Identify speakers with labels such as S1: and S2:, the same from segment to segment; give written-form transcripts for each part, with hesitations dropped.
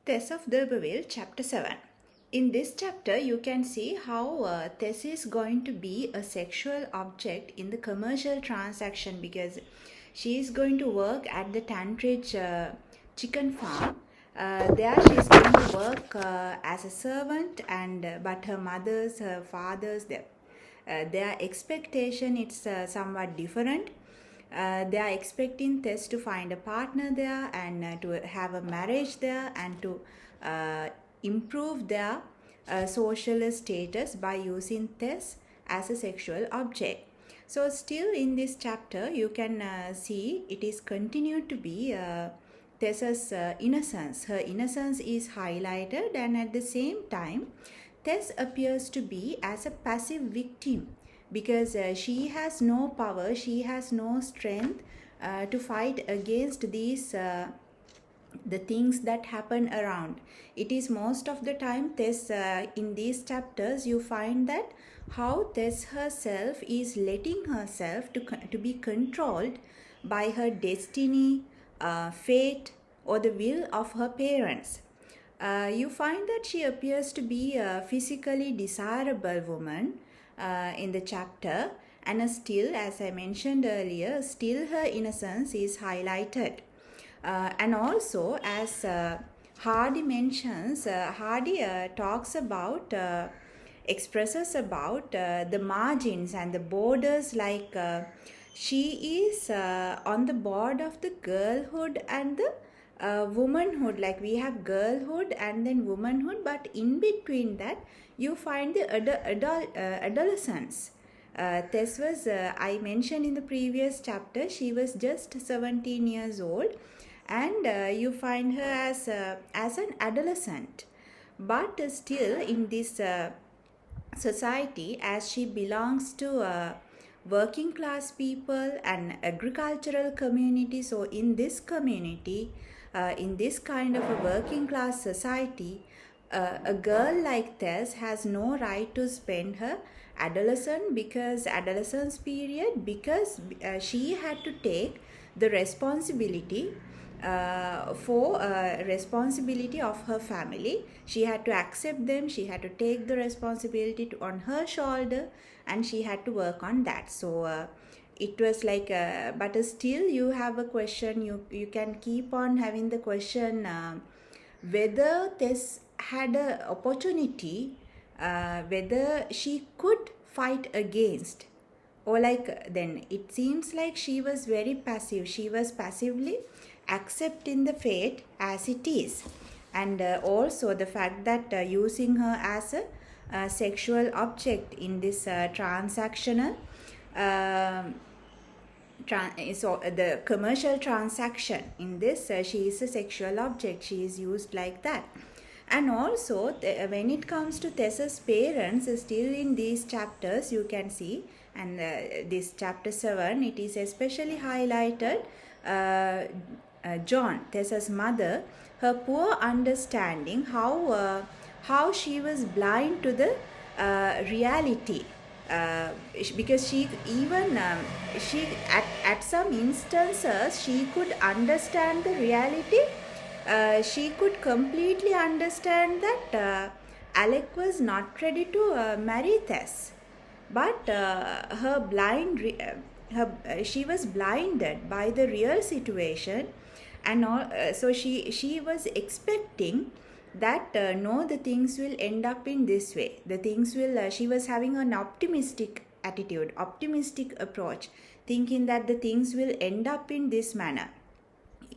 S1: Tess of D'Urberville, Chapter 7. In this chapter, you can see how Tess is going to be a sexual object in the commercial transaction because she is going to work at the Tantridge chicken farm. There she is going to work as a servant, and but her mother's, her father's, their expectation it's somewhat different. They are expecting Tess to find a partner there and to have a marriage there and to improve their social status by using Tess as a sexual object. So still in this chapter you can see it is continued to be Tess's innocence. Her innocence is highlighted, and at the same time Tess appears to be as a passive victim because she has no power, she has no strength to fight against these the things that happen around. It is most of the time Tess in these chapters you find that how Tess herself is letting herself to be controlled by her destiny, fate, or the will of her parents. You find that she appears to be a physically desirable woman in the chapter, and still, as I mentioned earlier, still her innocence is highlighted. And also, as Hardy mentions, Hardy talks about, expresses about the margins and the borders, like she is on the border of the girlhood and the womanhood. Like we have girlhood and then womanhood, but in between that you find the adolescence. Tess was, I mentioned in the previous chapter, she was just 17 years old, and you find her as an adolescent. But still in this society, as she belongs to working class people and agricultural community, so in this community, in this kind of a working class society, a girl like Tess has no right to spend her adolescence period because she had to take the responsibility for responsibility of her family. She had to accept them, she had to take the responsibility on her shoulder, and she had to work on that. So it was like but still you have a question, you can keep on having the question whether Tess had an opportunity, whether she could fight against, or like then it seems like she was very passive, she was passively accepting the fate as it is. And also the fact that using her as a sexual object in this transactional so the commercial transaction in this, she is a sexual object, she is used like that. And also when it comes to Tess's parents, still in these chapters you can see, and this chapter 7 it is especially highlighted, John, Tess's mother, her poor understanding, how she was blind to the reality. Because she even she at some instances she could understand the reality. She could completely understand that Alec was not ready to marry Tess, but she was blinded by the real situation, and so she was expecting that no, the things will end up in this way, the things will she was having an optimistic attitude, optimistic approach, thinking that the things will end up in this manner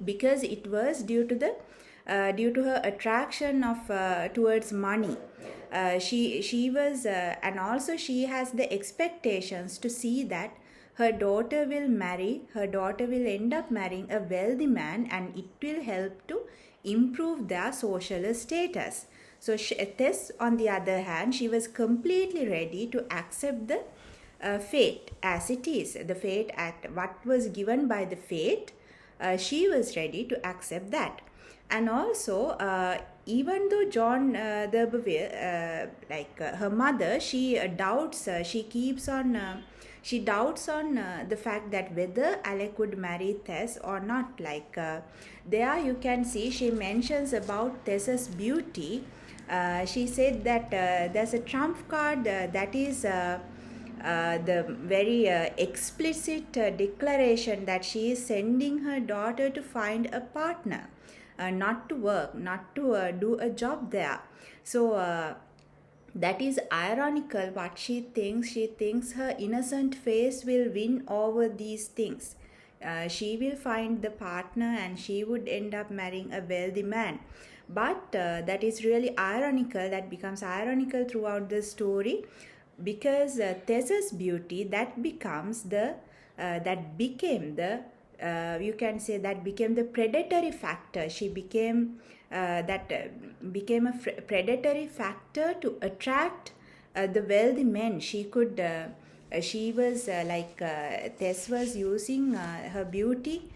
S1: because it was due to her attraction of towards money. She was and also she has the expectations to see that her daughter will end up marrying a wealthy man, and it will help to improve their social status. So Tess, on the other hand, she was completely ready to accept the fate as it is, the fate act, what was given by the fate. She was ready to accept that. And also even though John D'Urberville, her mother, she doubts, she keeps on she doubts on the fact that whether Alec would marry Tess or not. There you can see she mentions about Tess's beauty. She said that there's a trump card that is the very explicit declaration that she is sending her daughter to find a partner, not to work, not to do a job there. So that is ironical what she thinks. She thinks her innocent face will win over these things. She will find the partner and she would end up marrying a wealthy man. But that is really ironical. That becomes ironical throughout the story, because Tessa's beauty that becomes the that became the you can say that became the predatory factor. She became became a predatory factor to attract the wealthy men. She was Tess was using her beauty,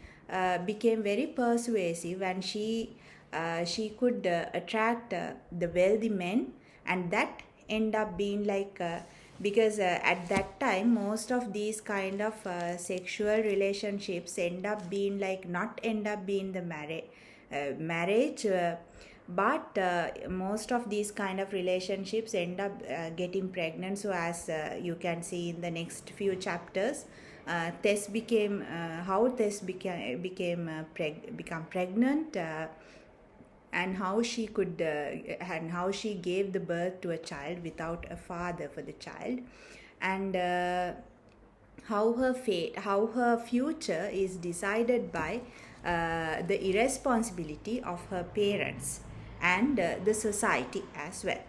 S1: became very persuasive, and she could attract the wealthy men, and that end up being because at that time most of these kind of sexual relationships end up being not end up being the marriage, but most of these kind of relationships end up getting pregnant. So as you can see in the next few chapters, Tess became how Tess become pregnant, and how she could and how she gave the birth to a child without a father for the child, and how her fate, how her future is decided by the irresponsibility of her parents and the society as well.